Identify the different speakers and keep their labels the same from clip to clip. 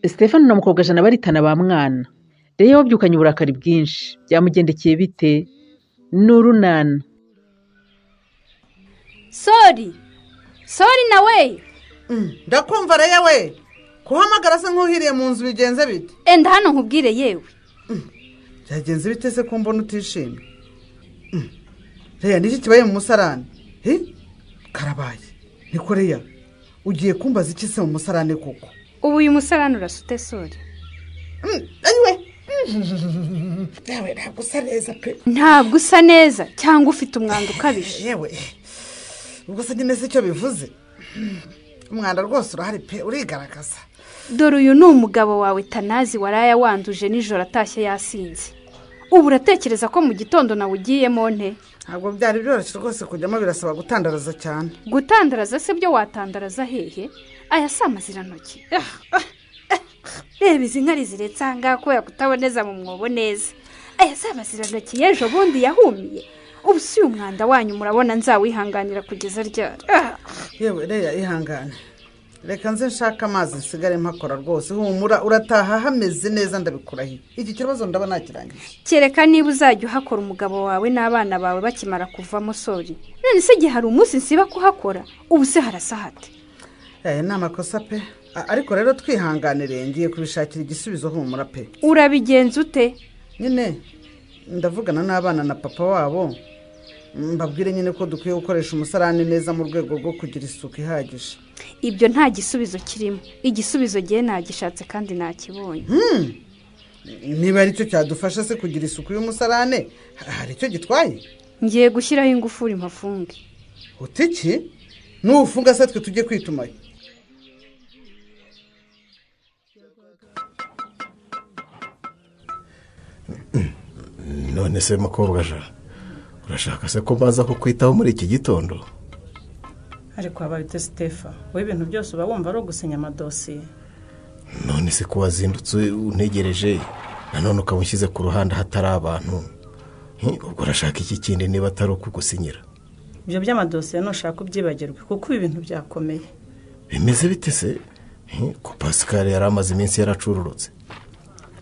Speaker 1: Stefano na Mukobwajana baritana ba mwana. Rero wabyukanye uburakari bwinshi. Byamugendekeye bite? N'urunana.
Speaker 2: Sori nawe.
Speaker 3: Ndakumva rero we. Kuhamagara se nk'uhiriye mu nzu bigenze bite?
Speaker 2: Enda hano nkubwire yewe.
Speaker 3: Byagenze bite se ko mbona utishimye? Reya niki kibaye mu musarane? Karabaye. Niko Reya. Ugiye kumbaza iki se mu musarane koko?
Speaker 2: Ubu uyu musarane urasute Sori.
Speaker 3: Anyway. Yawe ntabwo usa neza pe.
Speaker 2: Ntabwo usa neza cyangwa ufite umwanda ukabije.
Speaker 3: Yewe. Ubwo se nyine se icyo bivuze? Umwanda rwose urahari pe urigaragaza.
Speaker 2: Dore uyu ni umugabo wawe Tanazi waraya wanduje nijoro atashye yasinze. Ubu uratekereza ko mu gitondo nawe ugiyemo nte?
Speaker 3: Ntabwo byari byoroshye rwose kujyamo birasaba gutandaraza cyane.
Speaker 2: Gutandaraza se byo watandaraza hehe? Aya si amazirantoki. Reba izi nkari ziretsa ngaha ko yakutaboneza mu mwobo neza. Aya si amazirantoki y'ejo bundi yahumiye. Ubu si umwanda wanyu murabona nzawihanganira kugeza ryari.
Speaker 3: Yewe Reya ihangane. Reka nze nshaka amazi nsigare mpakora rwose humura urataha hameze neza ndabikurahiye. Iki kibazo ndaba nakirangije.
Speaker 2: Kereka niba uzajya uhakora umugabo wawe n'abana bawe bakimara kuvamo Sori. None se gihe hari umunsi nsiba kuhakora ubu se harasahate.
Speaker 3: Ni amakosa pe. Ariko rero twihanganire ngiye kubishakira igisubizo humura pe.
Speaker 2: Urabigenza ute?
Speaker 3: Nyine ndavugana n'abana na papa wabo. Mbabwire nyine ko dukwiye gukoresha umusarane neza mu rwego rwo kugira isuku ihagije.
Speaker 2: Ibyo nta gisubizo kirimo. Igisubizo gihe nagishatse kandi nakibonye.
Speaker 3: Niba ari cyo cyadufasha se kugira isuku y'umusarane hari icyo gitwaye?
Speaker 2: Ngiye gushyiraho ingufuri mpafunge.
Speaker 3: Utiki? Nufunga se twe tujye kwitumayo.
Speaker 4: None se Mukobwajana urashaka se ko baza kukwitaho muri iki gitondo?
Speaker 5: Ariko abayite Stefa we ibintu byose uba wumva ari gusinya amadosiye.
Speaker 4: None se ko wazindutse untegereje nanone ukamushyize ku ruhande hatari abantu. Ubwo urashaka iki kindi niba atari ukugusinyira?
Speaker 5: Ibyo by'amadosiye nushaka ubyibagirwe kuko ibi bintu byakomeye.
Speaker 4: Bimeze bite se? Ko Pascal yari amaze iminsi yaracururutse.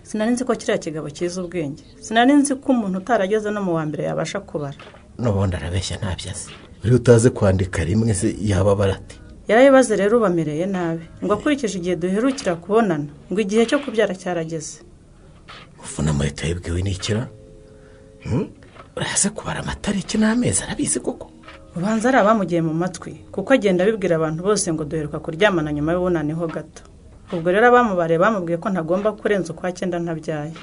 Speaker 5: Sinarinzi ko kiriya kigabo cyiza ubwenge. Sinarinzi ko umuntu utarageze no mu wa mbere yabasha kubara.
Speaker 4: N'ubundi arabeshya ntabyaze. Uri utaze kwandika rimwe se yaba barate.
Speaker 5: Yarabibaze rero bamereye nabi. Ngo akurikije igihe duherukira kubonana ngo igihe cyo kubyara cyarageze.
Speaker 4: Ufuna mahita yibwiwe n'ikira? Urahase kubara amatariki n'amezi arabizi koko.
Speaker 5: Ubanza ari abamugiye mu matwi kuko agenda abibwira abantu bose ngo duheruka kuryamana nyuma y'ubunaneho gato. Ubwo rero abamubare bamubwiye ko ntagomba kurenza kwa 9 ntabyaye.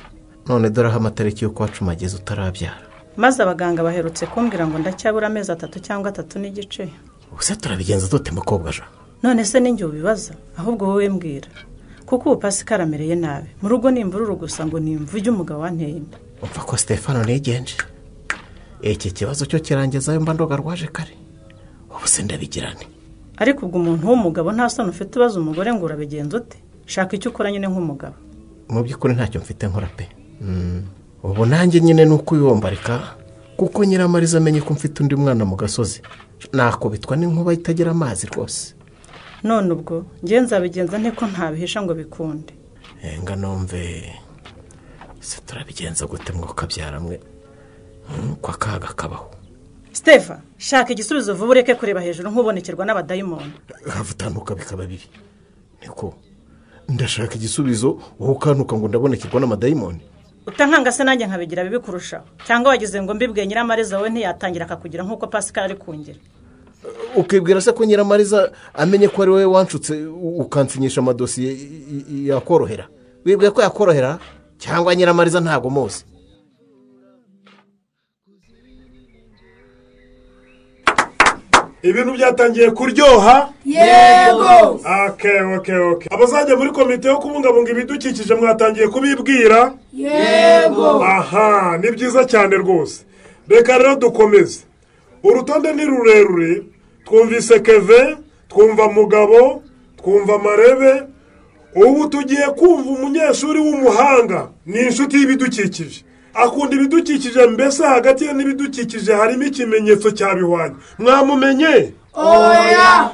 Speaker 4: None dore aho amatariki yo kwa 10 ageze utarabyara.
Speaker 5: Maze abaganga baherutse kumbwira ngo ndacyabura amezi 3 cyangwa 3 n'igice.
Speaker 4: Ubuse turabigenza dute Mukobwajana?
Speaker 5: None se ninjye ubibaza ahubwo wowe mbwira. Kuko ubu Pascal amereye nabi. Mu rugo nimvururu gusa ngo nimvuge umugabo wanteye.
Speaker 4: Umva ko Stefano nigenje. Iki kibazo cyo kirangiza mba ndoga rwaje kare. Ubuse ndabigirane.
Speaker 5: Ariko ubwo umuntu w'umugabo nta sano ufite ubaza umugore ngo urabigenza ute? Shaka icyo ukora nyine nk'umugabo.
Speaker 4: Mu by'ukuri ntacyo mfite nkora pe. Ubu nanjye nyine nuko uyombarika kuko Nyiramariza amenye ko mfite undi mwana mu gasozi. Nakubitwa n'inkuba itagira amazi rwose.
Speaker 5: None ubwo ngiye nzabigenza nte ko ntabihisha ngo bikunde.
Speaker 4: Nga nomve se turabigenza gute mwo kabyaramwe kwa kaga kabaho.
Speaker 5: Stefa shaka igisubizo vuba ureke kureba hejuru nk'ubonekerwa n'abadayimoni.
Speaker 4: Havutanuka bikaba bibi. Niko ndashaka igisubizo wowe kanuka ngo ndabonekerwa n'amadayimoni.
Speaker 5: Utankanga se nanjye nkabigira bibi kurusha cyangwa wagize ngo mbibwe Nyiramariza we ntiyatangira akakugira nkuko Pascal ari kungira.
Speaker 4: Ukibwira se ko Nyiramariza amenye ko ari wowe wanshutse ukansinyisha amadosiye yakorohera? Wibwiye ko yakorohera cyangwa Nyiramariza ntago muzi?
Speaker 6: Ibintu byatangiye kuryoha?
Speaker 7: Yego.
Speaker 6: Okay. Abazajya muri komite yo kubungabunga ibidukikije mwatangiye kubibwira?
Speaker 7: Yego.
Speaker 6: Aha, ni byiza cyane rwose. Reka rero dukomeze. Urutonde ni rurerure. Twumvise Keve, twumva Mugabo, twumva Marebe. Ubu tugiye kumva umunyeshuri w'umuhanga, ni inshuti y'ibidukikije. Akunda ibidukikije mbese hagati ye n'ibidukikije harimo ikimenyetso cyabihwanye. Mwamumenye?
Speaker 7: Oya.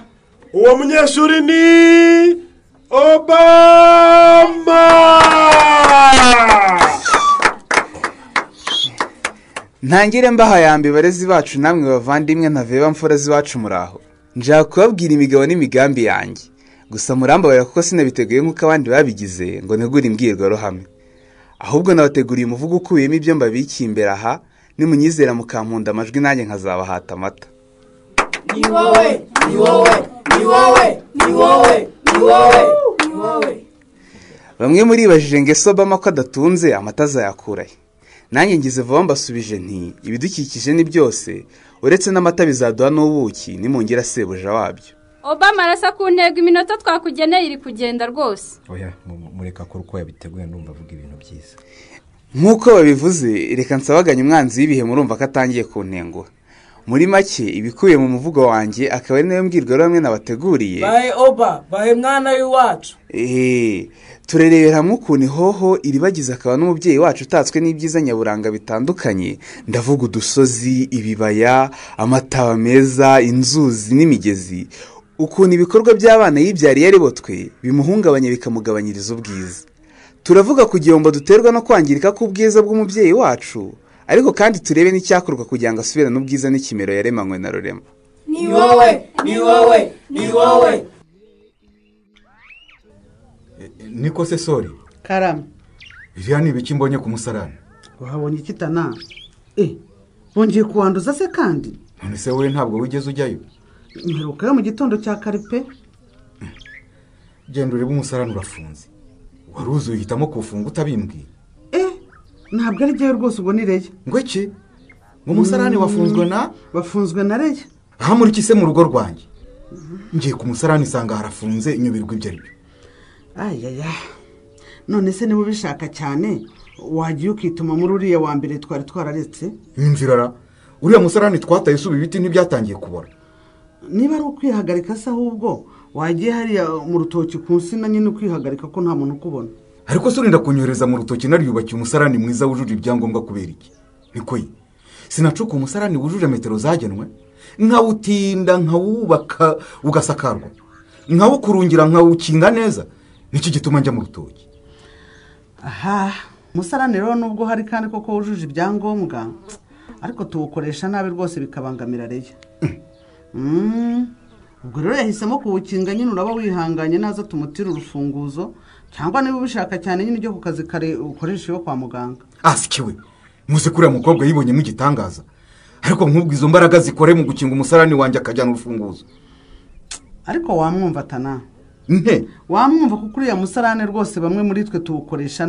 Speaker 6: Uwo munyeshuri ni Obama.
Speaker 8: ntangire mbaha yambi barezi bacu namwe bavandimwe ntaveba mfura z'iwacu muraho njya kubabwira imigabo n'imigambi yanjye gusa murambabarira kuko sinabiteguye nk'uko abandi babigize ngo ntegure imbwirwaruhame ahubwo nabateguriye umuvugo ukubiyemo ibyo mbabikiye imbere aha nimunyizera mukampunda amajwi nanjye nkazabahata amata.
Speaker 7: Ni wowe, ni wowe, ni wowe, ni wowe, ni wowe, ni wowe.
Speaker 8: Bamwe muribajije ngo ese Obama ko adatunze amata azayakurahe? Nanjye ngize vuba mbasubije nti ibidukikije ni byose uretse n'amata bizaduha n'ubuki nimongera sebuja wabyo.
Speaker 2: Obama arasa ku ntego iminota twakugeneye iri kugenda rwose.
Speaker 9: Oya mureka ko uko yabiteguye ndumva avuga ibintu byiza.
Speaker 8: Nk'uko babivuze reka nsabaganye umwanzi w'ibihe murumva ko atangiye ku ntengo. Muri make ibikubiye mu muvugo wanjye akaba ari nayo mbwirwaruhame nabateguriye.
Speaker 7: Bahe Oba, bahe mwana w'iwacu.
Speaker 8: Turerebera hamwe ukuntu ihoho iribagiza akaba n'umubyeyi wacu utatswe n'ibyiza nyaburanga bitandukanye ndavuga udusozi, ibibaya, amataba meza, inzuzi n'imigezi. Ukuntu ibikorwa by'abana yibyariye aribotwe bimuhungabanya bikamugabanyiriza ubwiza. Turavuga ku gihombo duterwa no kwangirika k'ubwiza bw'umubyeyi wacu ariko kandi turebe n'icyakorwa kugira ngo asubirane ubwiza n'ikimero yaremanywe na Rurema.
Speaker 7: Ni wowe, ni wowe, ni wowe.
Speaker 10: Niko se sori
Speaker 3: Karame
Speaker 10: iriya ni ibiki mbonye ku musarani?
Speaker 3: wahabonye ikitana bongeye kuwanduza se kandi
Speaker 10: none se wowe ntabwo wigeze ujyayo?
Speaker 3: mperuka yo mu gitondo cya karipe.
Speaker 10: Genda urebe umusarani urafunze waruzuye uhitamo kuwufunga utabimbwiye.
Speaker 3: Ntabwo ari byo rwose ubwo ni Reya.
Speaker 10: Ngo iki? Ngo umusarani
Speaker 3: wafunzwe na Reya.
Speaker 10: aha muri kise mu rugo rwanjye ngiye ku musarani isanga harafunze inyubirwa ibyo ari byo.
Speaker 3: Ayaya none se niba ubishaka cyane wagiye ukituma muri uriya wa mbere twari twararetse.
Speaker 10: Nyumvirara uriya musarani twataye suba ibiti ntibyatangiye kubora.
Speaker 3: Niba ari ukwihagarika se ahubwo wagiye hariya mu rutoki ku nsina nyine ukwihagarika ko nta muntu ukubona.
Speaker 10: Ariko surinda kunyohereza mu rutoki nariyubakiye umusarani mwiza wujuje ibyangombwa kubera iki? Niko yi sinacuka umusarani wujuje metero zagenwe nkawutinda nkawubaka ugasakarwa nkawukurungira nkawukinga neza niki gituma njya mu rutoki.
Speaker 3: Aha umusarani rero nubwo hari kandi koko wujuje ibyangombwa ariko tuwukoresha nabi rwose bikabangamira Reya. Ubwo rero yahisemo kuwukinga nyine uraba wihanganye naza tumutira urufunguzo cyangwa niba ubishaka cyane nyine ujye ku kazi kare ukoresha yo kwa muganga.
Speaker 10: Asikiwe muze kuriya mukobwa yibonyemo igitangaza ariko nk'ubwo izo mbaraga zikore mu gukinga umusarani wanjye akajyana urufunguzo.
Speaker 3: Ariko wamwumva atana
Speaker 10: nte
Speaker 3: wamwumva kuko uriya musarani rwose bamwe muri twe tuwukoresha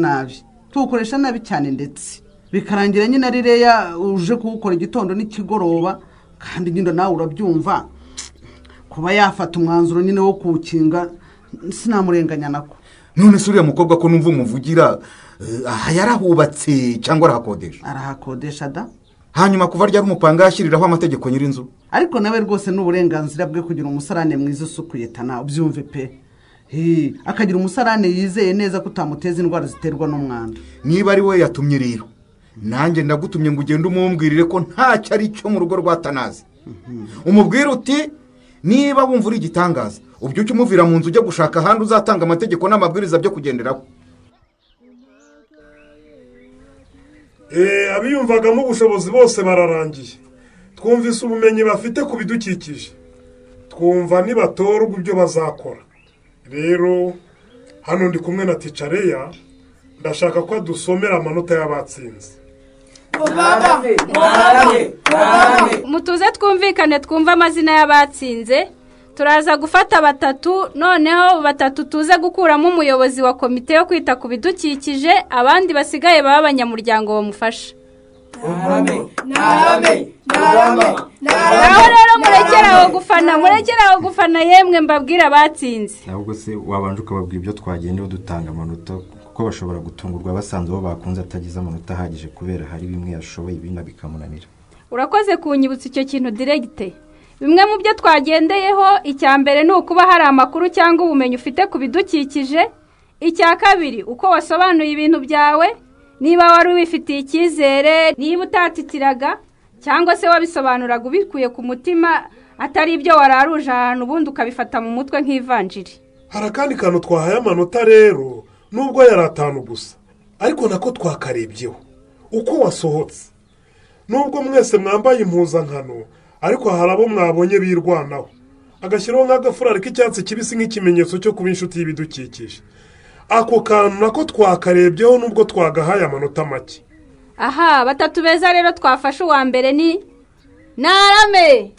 Speaker 3: nabi cyane ndetse bikarangira nyine ari Reya uje kuwukora igitondo n'ikigoroba kandi nyine nawe urabyumva kuba yafata umwanzuro nyine wo kuwukinga sinamurenganya nako.
Speaker 10: None se uriya mukobwa ko numva umuvugira yarahubatse cyangwa arahakodesha?
Speaker 3: Arahakodesha da.
Speaker 10: Hanyuma kuva ryari umupanga yashyiriraho amategeko nyir'inzu?
Speaker 3: Ariko nawe rwose n'uburenganzira bwe kugira umusarane mwiza usukuye tana ubyumve pe. Akagira umusarane yizeye neza ko utamuteza indwara ziterwa n'umwanda.
Speaker 10: Niba ari we yatumye rero nanjye ndagutumye ngo ugende umumbwirire ko ntacyo ari cyo mu rugo rwa Tanazi. Umubwire uti niba wumva uri igitangaza ubyuke umuvira mu nzu ujya gushaka ahandi uzatanga amategeko n'amabwiriza byo kugenderaho.
Speaker 6: Abiyumvagamo ubushobozi bose bararangiye. Twumvise ubumenyi bafite ku bidukikije. Twumva nibatorwa ibyo bazakora. Rero hano ndi kumwe na Teacher Reya ndashaka ko dusomera amanota y'abatsinze.
Speaker 2: Mutuze twumvikane twumva amazina y'abatsinze. Turaza gufata batatu noneho batatu tuze gukuramo umuyobozi wa komite yo kwita ku bidukikije abandi basigaye baba abanyamuryango bamufasha. Naho rero murekeraho gufana yemwe mbabwira abatsinze.
Speaker 9: Ahubwo se wabanje ukababwira ibyo twagendeho dutanga amanota kuko bashobora gutungurwa basanze bo bakunze atagize amanota ahagije kubera hari bimwe yashoboye ibindi bikamunanira.
Speaker 2: Urakoze kunyibutsa icyo kintu direct. Bimwe mu byo twagendeyeho icya mbere ni ukuba hari amakuru cyangwa ubumenyi ufite ku bidukikije. Icya kabiri uko wasobanuye ibintu byawe niba wari wifitiye icyizere niba utatitiraga cyangwa se wabisobanuraga ubikuye ku mutima atari ibyo wararuje ahantu ubundi ukabifata mu mutwe nk'ivanjiri.
Speaker 6: hari akandi kantu twahaye amanota rero nubwo yari 5 gusa ariko nako twakarebyeho uko wasohotse nubwo mwese mwambaye impuzankano ariko hari abo mwabonye birwanaho agashyiraho nk'agafurari k'icyatsi kibisi nk'ikimenyetso cyo kuba inshuti y'ibidukikije ako kantu nako twakarebyeho nubwo twagahaye amanota make.
Speaker 2: Aha, batatu beza rero twafashe uwa mbere ni Narame.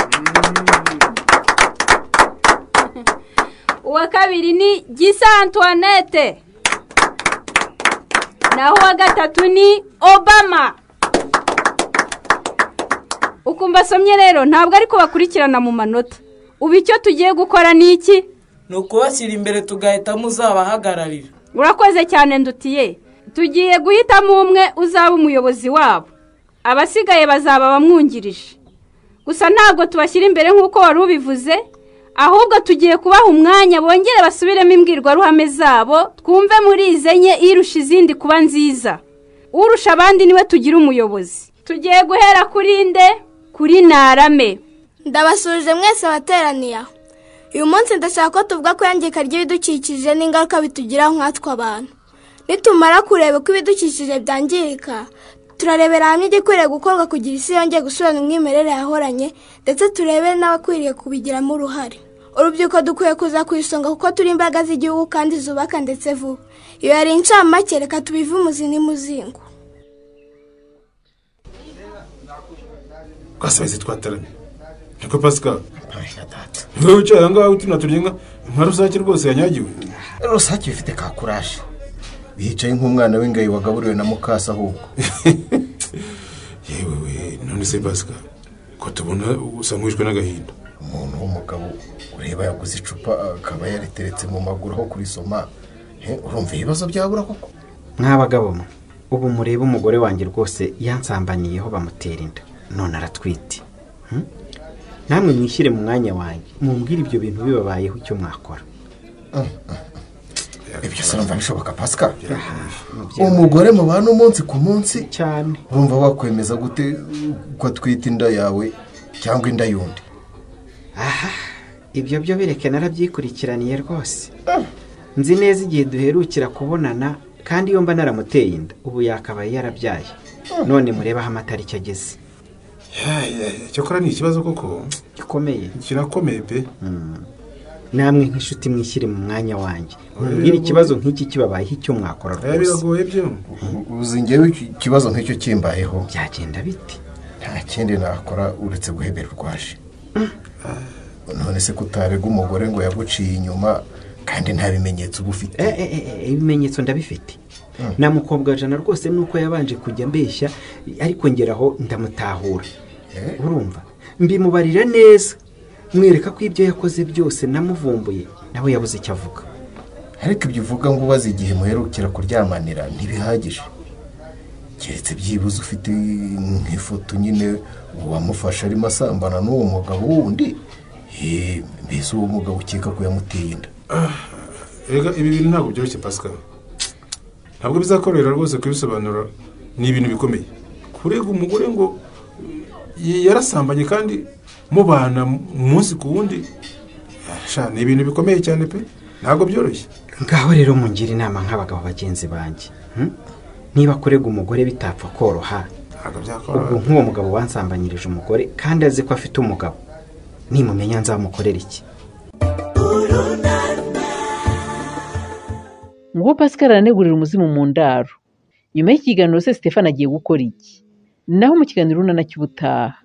Speaker 2: Uwa kabiri ni Gisa Antoinette. Naho uwa gatatu ni Obama. Ukumva somye rero ntabwo ariko bakurikirana mu manota. Ubu icyo tugiye gukora ni iki?
Speaker 7: Ni ukubashyira imbere tugahita muzabahagararira.
Speaker 2: Urakoze cyane ndutiye. Tugiye guhitamo umwe uzaba umuyobozi wabo. Abasigaye bazaba bamwungirije. Gusa ntabwo tubashyira imbere nk'uko wari ubivuze, ahubwo tugiye kubaha umwanya bongere basubiremo imbwirwaruhame zabo, twumve muri izenye irusha izindi kuba nziza. Urusha abandi niwe tugira umuyobozi. Tugiye guhera kuri nde? Kuri Narame.
Speaker 11: Ndabasuje mwese bateraniye aho. Uyu munsi ndashaka ko tuvuga ko yangika ry'ibidukikije n'ingaruka bitugiraho nkatwe abantu. Nitumara kureba ko ibidukikije byangirika, turarebera hamwe igikwiriye gukorwa kugira isi yongeye gusubirana umwimerere yahoranye, ndetse turebe n'abakwiriye kubigiramo uruhare. Urubyiruko dukwiye kuza ku isonga kuko turi imbaraga z'igihugu kandi zubaka ndetse vuba. Iyo yari incamake, reka tubive umuzi n'umuzingo.
Speaker 12: Gasabese twataranye. Niko Pascal. Wewe ucyara ngaho utunaturiye nka rusake rwose yanyagiwe.
Speaker 4: Rusake ifite ka courage. Bicaye nk'umwana w'ingayi wagaburiwe na mukasa ahubwo.
Speaker 12: Yewe none se Pascal ko tubona usangwijwe n'agahinda.
Speaker 4: Umuntu w'umugabo ureba yaguze icupa akaba yariteretse mu maguru aho kurisoma. Urumva ibibazo byabura koko.
Speaker 13: Mwabagabo ubu mureba umugore wanjye rwose yansambaniyeho bamutera inda. None aratwite. Namwe mwishyire mu mwanya wanjye. Mumbwire ibyo bintu bibabayeho icyo mwakora.
Speaker 4: Ibyo se numva bishoboka Pascal. Umugore mu bantu umunsi ku munsi
Speaker 13: cyane.
Speaker 4: Urumva wakwemeza gute ko twita inda yawe cyangwa inda yundi?
Speaker 13: Aha, ibyo byo bireke narabyikurikiraniye rwose. Nzi neza igihe duherukira kubonana kandi iyo mba naramuteye inda ubu yakabaye yarabyaye. None mureba amatariki ageze.
Speaker 12: Cyokora ni ikibazo koko
Speaker 13: gikomeye.
Speaker 12: Kirakomeye pe.
Speaker 13: Namwe nk'ishuti mwishyire mu mwanya wanjye. Mumbwire ikibazo nk'iki kibabayeho icyo mwakora rwose.
Speaker 12: Biragoye byo.
Speaker 4: Uzi ngewe ikibazo nk'icyo kimbayeho.
Speaker 13: Byagenda bite?
Speaker 4: Nta kindi nakora uretse guhebera urwaje. None se kutarega umugore ngo yaguciye inyuma kandi nta bimenyetso ubufite.
Speaker 13: Ibimenyetso ndabifite. Na mukobwa jana rwose nuko yabanje kujya mbeshya ariko ngeraho ndamutahura. Urumva? Mbimubarira neza. Mwereka ko ibyo yakoze byose namuvumbuye nawe yabuze icyo avuga.
Speaker 4: Ariko ibyo uvuga ngo ubaze igihe muherukira kuryamanira ntibihagije. Keretse byibuze ufite nk'ifoto nyine wamufasha arimo asambana n'uwo mugabo wundi. Mbese uwo mugabo ukeka ko yamuteye inda.
Speaker 12: Ega ibi bintu ntabwo byoroshye Pascal. Ntabwo bizakorera rwose kubisobanura, ni ibintu bikomeye. Kurega umugore ngo yarasambanye kandi mubana umunsi ku wundi, ni ibintu bikomeye cyane pe. Ntabwo byoroshye.
Speaker 13: Ngaho rero mungira inama nk'abagabo bagenzi banjye. Niba kurega umugore bitapfa koroha, ubwo nk'uwo mugabo wansambanyirije umugore kandi azi ko afite umugabo, nimumenya nzamukorera iki?
Speaker 1: Ngo Pascal aranegurira umuzimu mu ndaro. Nyuma y'ikiganiro se Stefano agiye gukora iki? Naho mu kiganiro runana cy'ubutaha